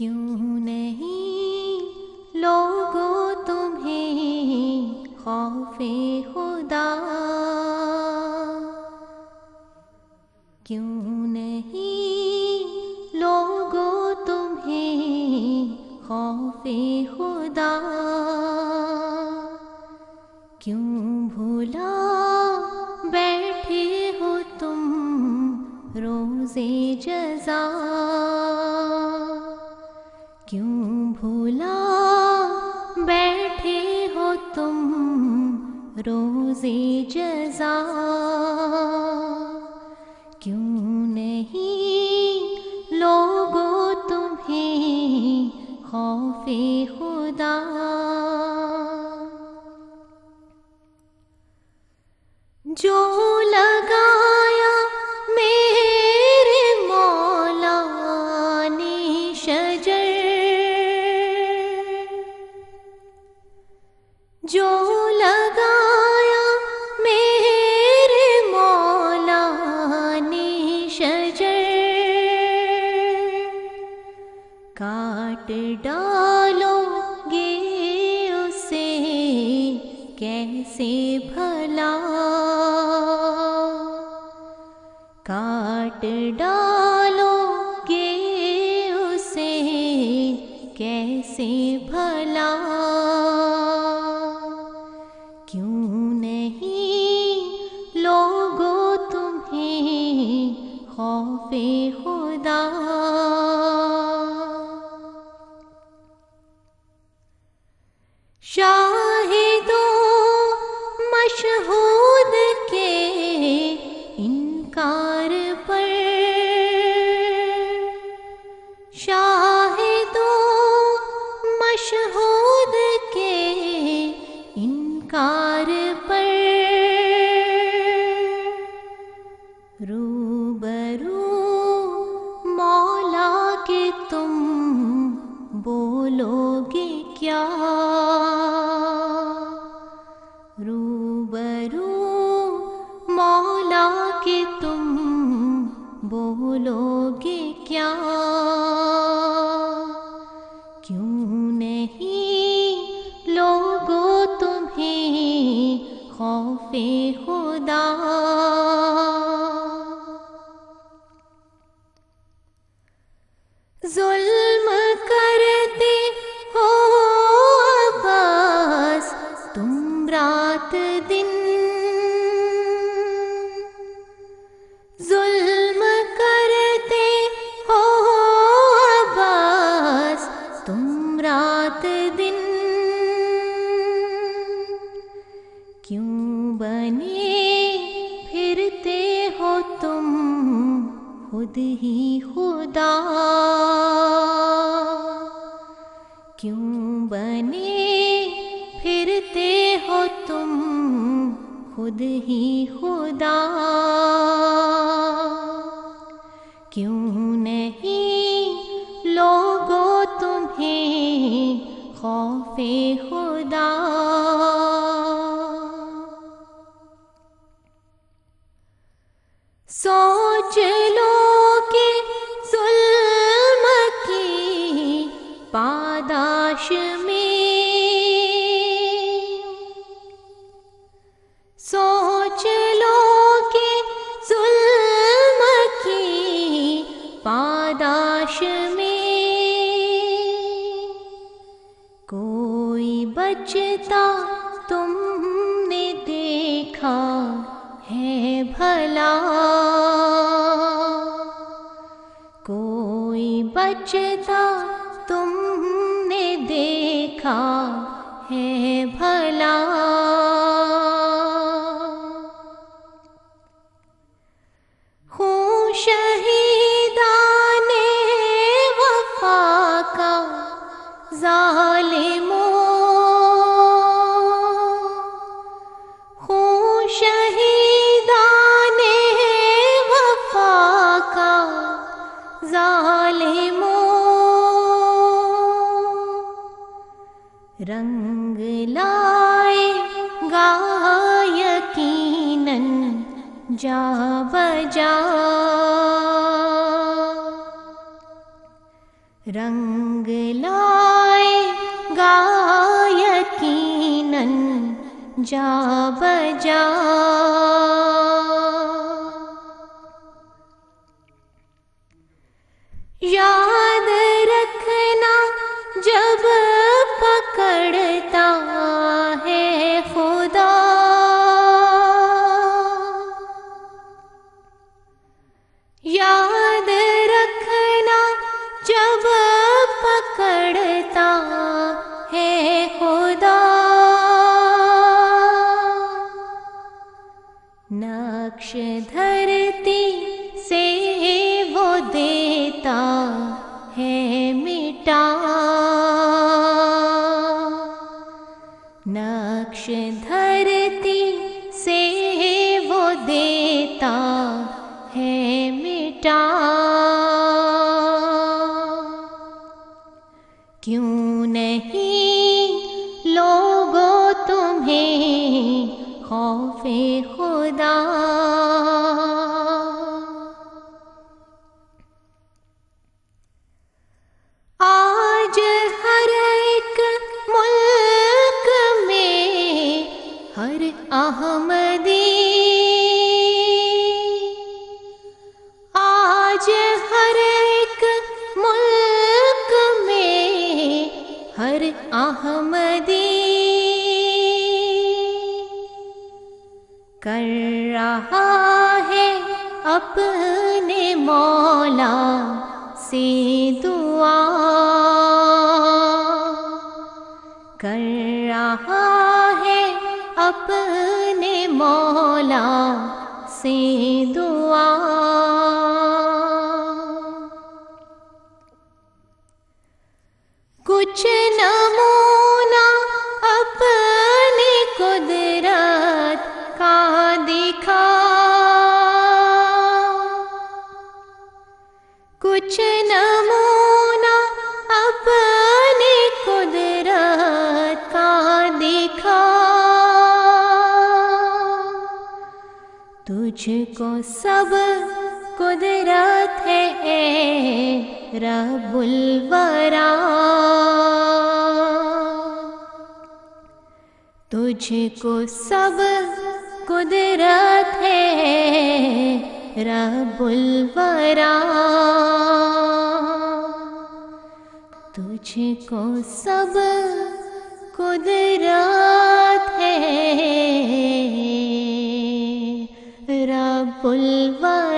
کیوں نہیں لوگوں تمہیں خوف خدا، کیوں نہیں لوگوں تمہیں خوف خدا، کیوں بھولا بیٹھے ہو تم روز جزا، کیوں بھولا بیٹھے ہو تم روز جزا، کیوں نہیں لوگوں تمہیں خوف خدا۔ جو لگایا میرے مولا نے شجر، جو لگایا میرے مولا نے شجر، کاٹ ڈالو گے اسے کیسے بھلا، کاٹ ڈالو گے اسے کیسے بھلا، کیوں نہیں لوگوں تمہیں خوف خدا۔ شاہدوں مشہود کے انکار پر، شاہدوں مشہود کے انکار پر، روبرو مولا کے تم بولو گے کیا، روبرو مولا کے تم بولو گے کیا، کیوں نہیں لوگوں تمہیں خوف خدا۔ ظلم کرتے ہو عباس تم رات دن، ظلم کرتے ہو عباس تم رات دن، کیوں بنے پھرتے ہو تم خود ہی خدا، کیوں بنے پھرتے ہو تم خود ہی خدا، کیوں نہیں لوگوں تمہیں خوف خدا۔ سوچ لو کہ ظلم کی پاداش میں، سوچ لو کہ ظلم کی پاداش میں کوئی بچتا تم نے دیکھا ہے بھلا، کوئی بچتا تم نے دیکھا ہے بھلا، خون شہیدان وفا کا ظالموں، خون شہیدان وفا کا ظالموں، رنگ لائے گا یقیناً جا بجا، رنگ لائے گا یقیناً جا بجا، یاد رکھنا جب پکڑتا ہے خدا، یاد رکھنا جب پکڑتا ہے خدا، نقش دھرتی سے وہ دیتا ہے مٹا، نقش دھرتی سے وہ دیتا ہے مٹا، کیوں نہیں لوگوں تمہیں خوف خدا، آج ہر ایک ملک میں ہر احمدی، آج ہر ایک ملک میں ہر احمدی کر رہا ہے اپنے مولا سے دعا، کر رہا ہے اپنے مولا سے دعا، کچھ نمونہ اپنی قدرت کا دکھا، کچھ نمونہ اپنی قدرت کا دکھا، تجھ کو سب قدرت ہے اے رب الورا، تجھ کو سب قدرت ہے رب الورا، تجھ کو سب قدرت ہے رب الورا۔